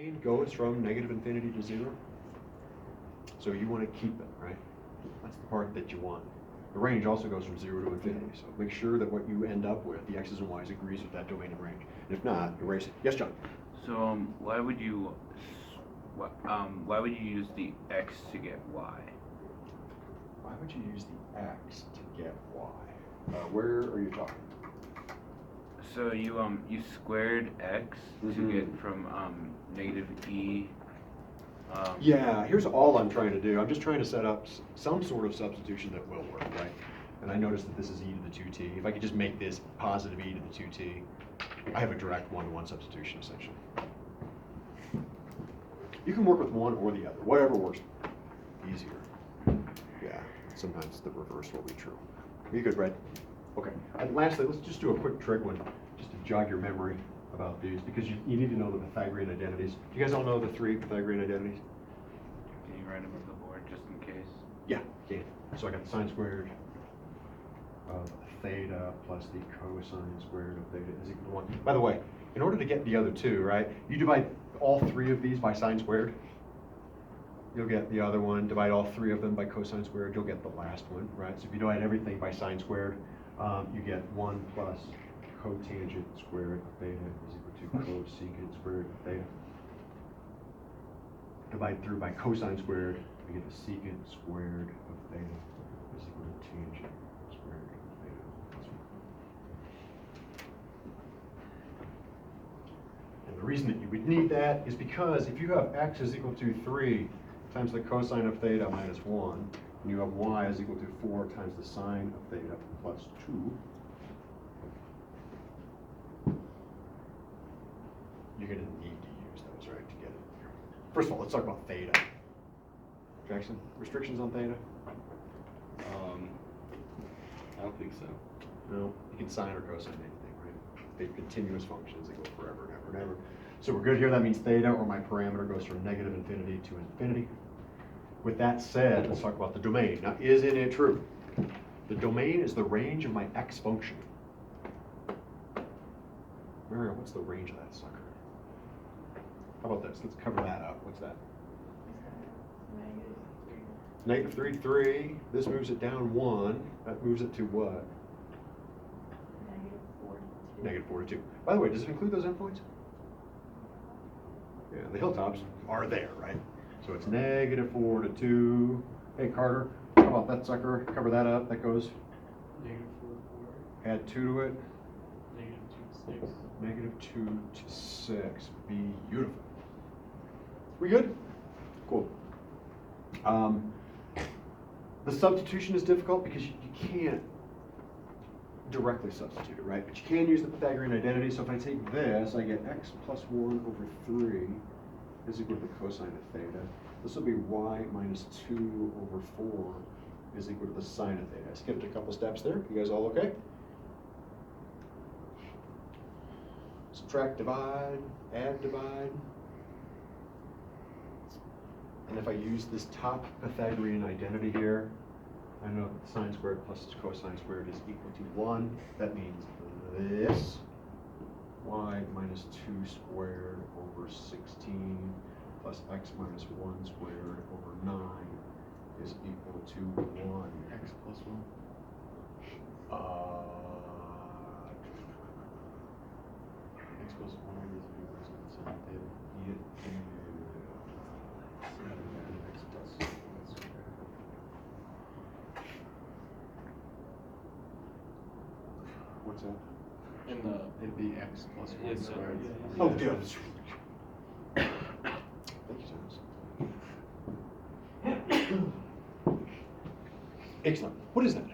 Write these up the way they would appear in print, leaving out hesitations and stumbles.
domain goes from negative infinity to 0. So you want to keep it, right? That's the part that you want. The range also goes from 0 to infinity, so make sure that what you end up with, the x's and y's, agrees with that domain and range. And if not, erase it. Yes, John? So why would you use the x to get y? Why would you use the x to get y? Where are you talking? So you squared x to get from negative e. Yeah, here's all I'm trying to do. I'm just trying to set up some sort of substitution that will work, right? And I noticed that this is e to the 2t. If I could just make this positive e to the 2t, I have a direct one-to-one substitution, essentially. You can work with one or the other, whatever works easier. Yeah, sometimes the reverse will be true. Are you good, Brad? Okay. And lastly, let's just do a quick trig one, just to jog your memory about these, because you need to know the Pythagorean identities. Do you guys all know the 3 Pythagorean identities? Can you write them on the board just in case? Yeah, you can. So I got the sine squared of theta plus the cosine squared of theta is equal to 1. By the way, in order to get the other two, right, you divide all 3 of these by sine squared. You'll get the other one. Divide all 3 of them by cosine squared. You'll get the last one, right? So if you divide everything by sine squared, you get 1 plus cotangent squared of theta is equal to cosecant squared of theta. Divide through by cosine squared, you get the secant squared of theta is equal to tangent squared of theta. And the reason that you would need that is because if you have x is equal to 3 times the cosine of theta minus 1, and you have y is equal to 4 times the sine of theta plus 2, you're going to need to use those, right, to get it. First of all, let's talk about theta. Jackson, restrictions on theta? I don't think so. No, you can sine or cosine anything, right? They're continuous functions that go forever and ever and ever. So we're good here. That means theta, or my parameter, goes from negative infinity to infinity. With that said, let's talk about the domain. Now, isn't it true? The domain is the range of my x function. Mario, what's the range of that sucker? How about this? Let's cover that up. What's that? Negative 3, 3. This moves it down 1. That moves it to what? Negative 4 to 2. By the way, does it include those endpoints? Yeah, the hilltops are there, right? So it's negative 4 to 2. Hey, Carter, how about that sucker? Cover that up. That goes Negative 4 to 4. Add 2 to it. Negative 2 to 6. Negative 2 to 6. Beautiful. We good? Cool. The substitution is difficult because you can't directly substitute it, right? But you can use the Pythagorean identity. So if I take this, I get x plus 1 over 3 is equal to the cosine of theta. This will be y minus 2 over 4 is equal to the sine of theta. I skipped a couple steps there. You guys all okay? Subtract, divide, add, divide. And if I use this top Pythagorean identity here, I know that sine squared plus cosine squared is equal to 1. That means this, y minus 2 squared over 16 plus x minus 1 squared over 9 is equal to 1. X plus 1. X plus 1 is equal to sine theta. X plus 1 squared. What's that? It'd be x plus 1 Yes, squared. Oh, good. Thank you, Thomas. Excellent. What is that?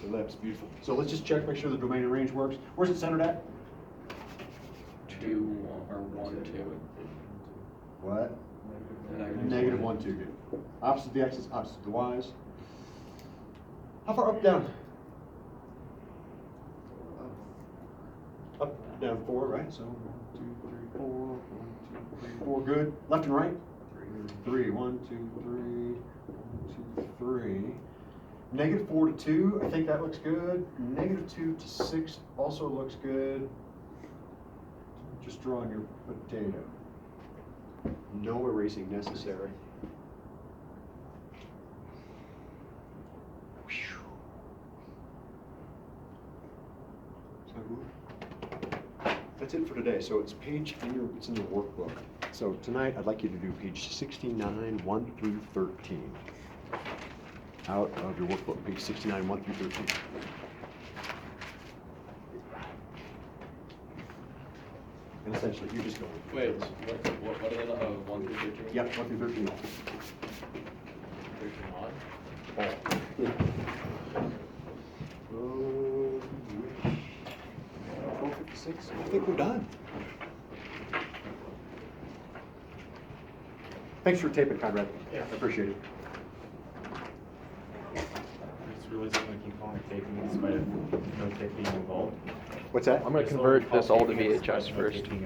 Ellipse. Beautiful. So let's just check, make sure the domain and range works. Where's it centered at? 2 or 1, 2. What? Negative 1, 2. Good. Opposite the x's, opposite the y's. How far up, down? Up, down 4, right? So 1, 2, 3, 4. 1, 2, 3, 4. Good. Left and right? 3. 1, 2, 3. 1, 2, 3. Negative 4 to 2, I think that looks good. Negative 2 to 6 also looks good. Just draw on your potato. No erasing necessary. Whew. Sound good? That's it for today. So it's it's in your workbook. So tonight I'd like you to do page 69, 1 through 13. Out of your workbook, page 69, 1 through 13. And essentially, you're just going. Wait, what are they, 1 through 13? Yep, 1 through 13. 13 odd? Oh, 12:56. I think we're done. Thanks for taping, Conrad. Yeah. I appreciate it. I just realized I'm gonna keep calling it taping in spite of no tape being involved. What's that? I'm gonna convert this all to VHS first.